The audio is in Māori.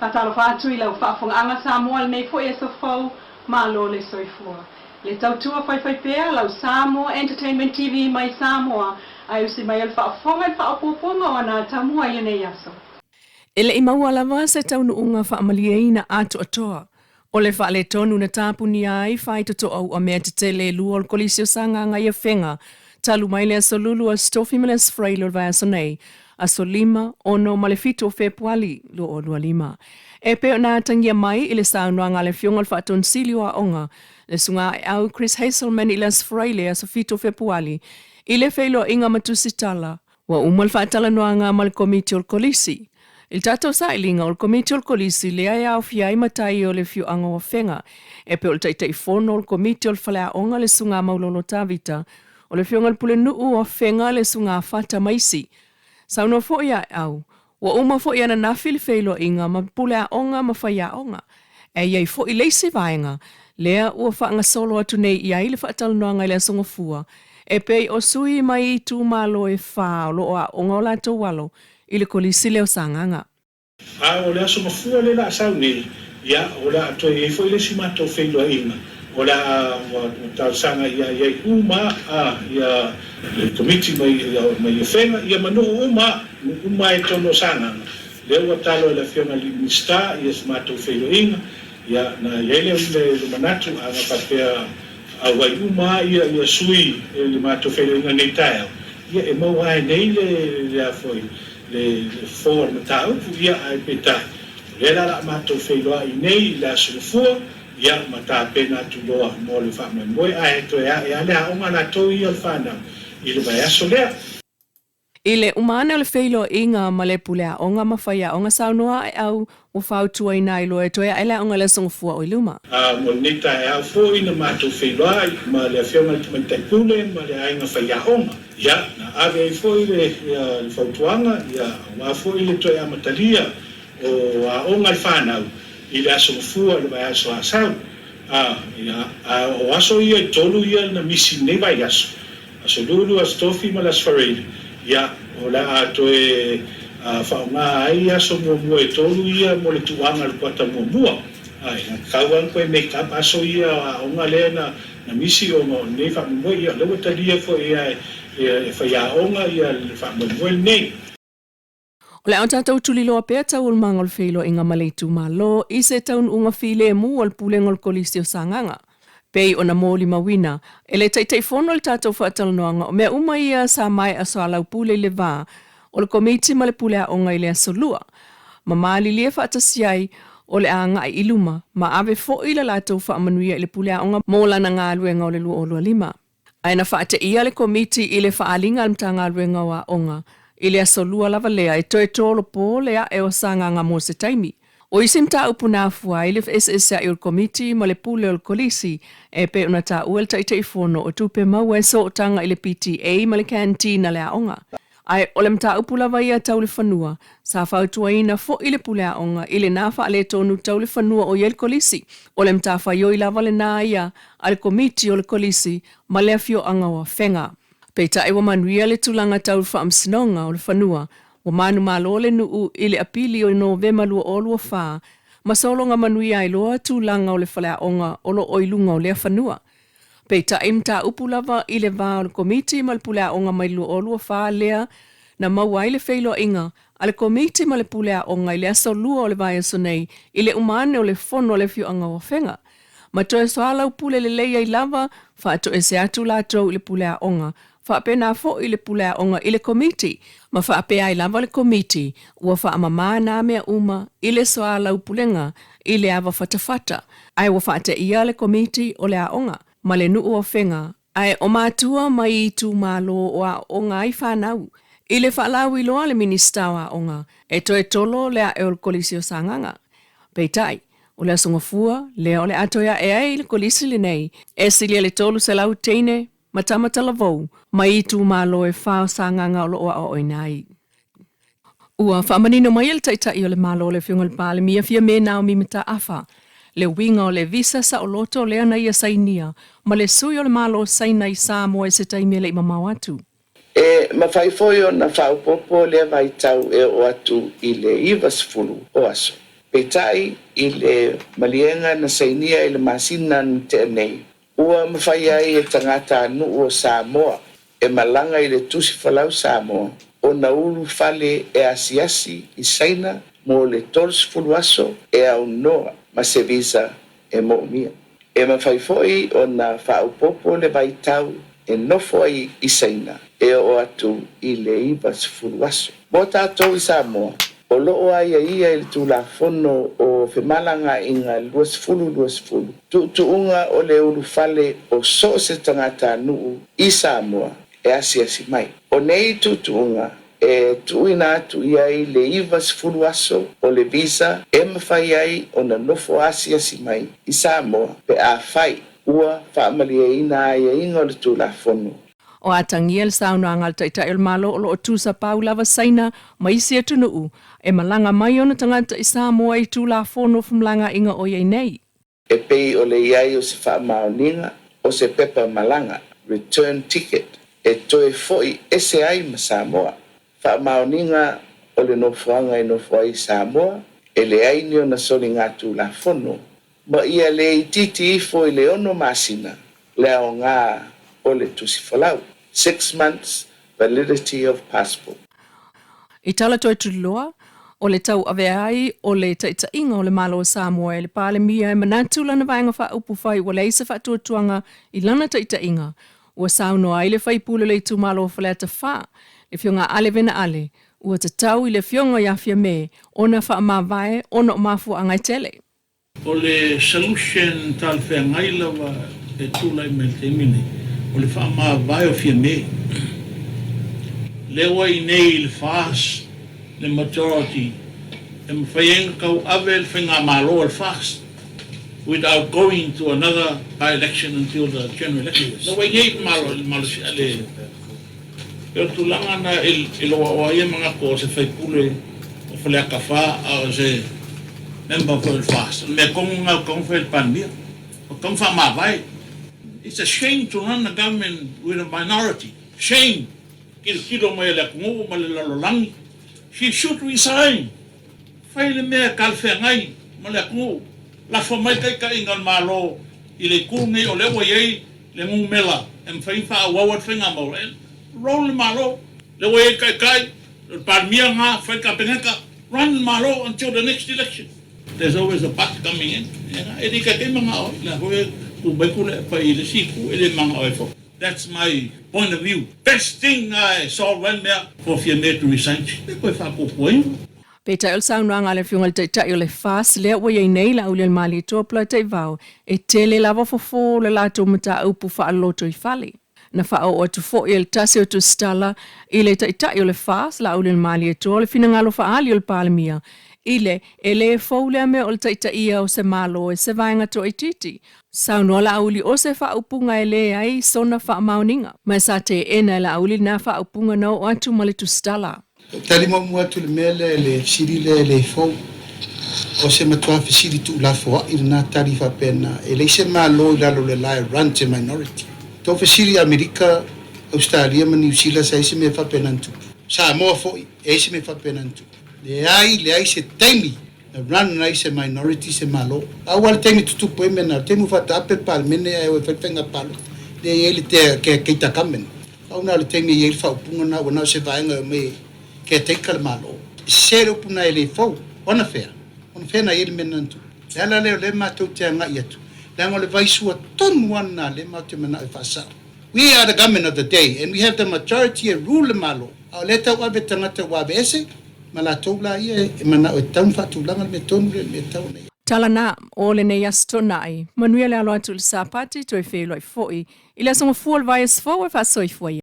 Fatalo fatu ila ufafonga anga Samoa nei fo e sofo malo le soifua. Le tautua fai pea lau Samoa Entertainment TV mai Samoa ai usi mai al fafonga fapoponga wana tamua ia nei aso. Ele i maua lava se taunu unga whaamalieina atu atoa. O le whaale tonu na tāpuni ai whai toto au a mea te tele lua o kolisio sanga ngai a whenga. Talu mai le aso lulu a stofi meles freilo vai aso nei. Aso 5, 6 ma le fito o Februari lo o lua 5. E peo nā tangia mai i le saunua ngā le fiongal whaaton silio a onga. Le sunga au Chris Hazelman i les freile aso fito o Februari. I le feilo inga matusitala. Wa umal whaatala noa ngā ma le komiti o kolisi. Il tatou sa ilinga o komiti o kolisi le ai au fiai matai o le fiu anga o whenga. E pe o le taitai fono o komiti o le whalea onga le sunga maulolo tawita. O le fionga le pule nuu o whenga le sunga fata maisi. Saunua fo ia au. Wa uma fo ia na nafi le feilo inga ma pule a onga ma whaia onga. E iai fo i leisi vaenga. Lea ua whaanga solo atu nei iai le whaatal noa ngai le songa fua. E pe o sui mai i tū malo e wha o lo a onga o la tau walo. I le kolisi leo sanganga. O le aso mafua le la sau ni, ia o la ato e fo i le simato whenua inga. O la tau sanga ia iai uma, ia le komiti mai i whenga, ia manu uma e tono sanganga. Leo talo e la fiona li mista, ia simato whenua inga, ia na iele le manatu a nga papea a wai uma, ia sui le mato whenua inga nei tae. Ia e mau ai nei le a foi. Le for na tau ia ai peta le la mato feiloa i nei la sulfua ia mata pena tu loa mo le fa mo ai to ia le a uma na to ia fana i le vai asolea ile umana le feilo inga male pulea onga mafaya onga saunua au o fautua ina ilo e toia ele onga le songfua o iluma mo nita e fo ina mato feiloa ma le fiona le taipule ma le ainga faya onga ya na ave fo ile le fautuanga ya wa fo ile toia matalia o a onga fana ile songfua le vai aso asau ya o aso ia tolu ia na misi ne vai aso aso lulu astofi ma las farele ia o la ato e whaunga ai aso mua e tolu ia mo le tuanga le kuata mua. Ai, kauan koe make-up aso ia o ngā lea na misi o nei whamua ia lewa talia fo ia e whaia onga ia le whamua nei. O le au tātou tuliloa pēr tau o mangol whilo inga maleitu malo i se taun unga while mu o le pulengol kolisi o sanganga. Pei o na mōli mawina, e le teitei whono le tātou whaatalanoanga o mea uma ia sa mai aso alau pule le vā, o le komiti ma le pule a onga i le asolua. Ma maali lia whaatasiai o le a ngai iluma, ma ave fo i le lātou whaamanuia i le pule a onga mōla na ngā luenga o le lua o lua 5. Aina whaate ia le komiti i le whaalinga mta ngā luenga o a onga, i le asolua lava lea e toe tōlo pō lea e o sa ngā mō se taimi. O isim ta upuna fua i le FSS i ul komiti ma le pule o kolisi e pe una ta uel taitei fono o tupe mau e so tanga i le PTA ma le cantina le aonga. Ai o le mta upula vai a tau le whanua, sa whautua ina fo i le pule aonga i le nafa ale tonu tau le whanua o iel kolisi. O le mta whaioi lava le nā ia al komiti o le kolisi ma le afio anga o whenga. Peita e manuia le tulanga tau whaamsinonga o le whanua, o manu malole nuu i le apili o Novema lua o lua wha, ma solonga manuia i loa tūlanga o le whalea onga o lo oilunga o lea whanua. Peita imta upulava i le vā o le komiti ma le pulea onga mai lua o lua wha lea, na maua i le whailo inga, a le komiti ma le pulea onga i le aso lua o le vai aso nei, i le umane o le fono o le fiu anga o whenga. Ma toe soala upule le leia i lava, wha ato e se atu lātou i le pulea onga, whaapena fo i le pulea onga i le komiti, ma whaapea i lava le komiti, ua whaamama nā mea uma i le soa lau pulenga i le awa whatawhata, ai ua whaate ia le komiti o le aonga, ma le nuu o whenga, ai o mātua mai i tū mālo o a onga i whanau, i le whaalau i loa le minista o a onga, e toe tolo le a eol kolisi o sanganga. Peitai, o le asongafua, le o le atoia e ai le kolisi le nei, e silia le tolu se lau teine, matamata lavou, mai i tū mālo e whao sanganga o loa o oinai. Ua whaamanino mai el taitai o le mālo o le whiungal pāle mia Fiame nao mi mita awha. Le winga o le visa sa o loto lea na ia sainia, ma le sui o le mālo saina i Samoa e se taimele i mamau atu. E mawhaifoio na whaupopo lea vai tau e o atu i le iwa sifuru o aso. Petai i le malienga na sainia i le masina te nei. Ua mawhai ai e tangata anu o Samoa e malanga i le tusi falau Samoa o na ulu fale e asiasi i saina mo le tols fuluaso e au noa ma se visa e mo mia. E mawhai foi o na whaupopo le vaitau e nofo ai i saina e o atu i le ibas fuluaso. Mo tātou i Samoa, o loo ai ia i tu la fono o whemalanga inga luas fulu. Tuunga o le ulu fale o so se tangata nuu i Samoa e asiasi mai. O nei tuunga e tuina atu ia i le ibas fuluaso o le visa e mawhai ai o na nofo asiasi mai i Samoa pe a fai ua whaamalia ina ai inga o le tu la fono. O a Tanielu sauna ngal taitai malo o lo tusa pau lava saina maisi atu nuu e malanga mai ona tangata i Samoa i tu la fono fumlanga inga o iei nei. E pei o le iai o se whaamaoninga o se pepa malanga, return ticket, e toe foi ese ai ma Samoa. Whaamaoninga o le nofuanga e nofua i Samoa, e le aini o na soli ngātu la fono, ma ia le ititi ifo i le ono masina, le ao ngā o le tusi falau. 6 months validity of passport. I tala toi tuloa, o le tau ave ai o le taitainga o le malo o Samoa e le pale mia e manatu lana vaenga wha upu whai wa leisa wha tuatuanga i lana taitainga. Ua sauno ai le whai pule le tu malo o whaleta wha, le fionga ale vena ale, ua te tau i le fionga ia Fiame, ona wha mawai, ona o mafu angai tele. O le solution tal whea ngailawa e tūlai me te imine, o le wha mawai o Fiame. Lewa i nei le fast, the majority, and Fayenko Avel Finger Malo fast without going to another by-election until the general election. The way you Malo Malashale. Pero tulanga na iloawaya mga ko sa Faipule o Falakafa o sa member for the fast. Me kung fel pandia o kung fa mavai. It's a shame to run the government with a minority. Shame. Kilo may lakngo malalalangi. She should resign. Faile mea kalfe ngai malakngo. La famai kai ka ingal malo ile kungi o lewa yei le ngumela em fai fa wawat fenga mo roll malo lewa yei kai parmia nga fai ka peneka run malo until the next election. There's always a buck coming in. Edika te mga o la hoe tu baikule pa ile siku ele mga o fo. That's my point of view. Best thing I saw when there for Fiame to resign. Peta el sauna ngale fiungal te le fas le wa ye nei la ulel mali topla te vau e tele lava fofo le lato mata upu fa loto I fali. Na fa o tu fo el tasi o tu stala ile te le fas la ulel mali to le finangalo fa ali el palmia. Ile ele foule me ol ia o se malo e se vainga to ititi. Sauno la uli o se fa upunga ele ai sona fa mauninga. Ma sa te ena la uli na fa upunga no o atu mali tu stala. Tali mo mua tu le mele le siri le fo o se matua fi siri tu la fo I na tari fa pena e le se malo la lo le lai run to minority. To fi siri Amerika Australia ma New Zealand sa se me fa pena tu. Sa mo fo e se me fa pena tu. Le ai se temi run na se minority se malo. Awal temi tu po mena temu fa tape pal mene e o fenga palo. Le ele te ke ta kamen. Au na le temi ele fa punga na wana se vaenga me ke te kalmalo. Sero puna ele fo ona fea na ele menantu. Ela le matou te anga yetu. Lango le vaisua ton wana le matou mena fasa. We are the government of the day and we have the majority and rule malo. Au leta wa betangata wa bese malatou la ia e mana o tamfa tu langa me tonu le tauna. Talana o le nei astonai. Manuel alo atu le sapati to e felo I foi. Ila songo fuol vai es fo e fa soi foi.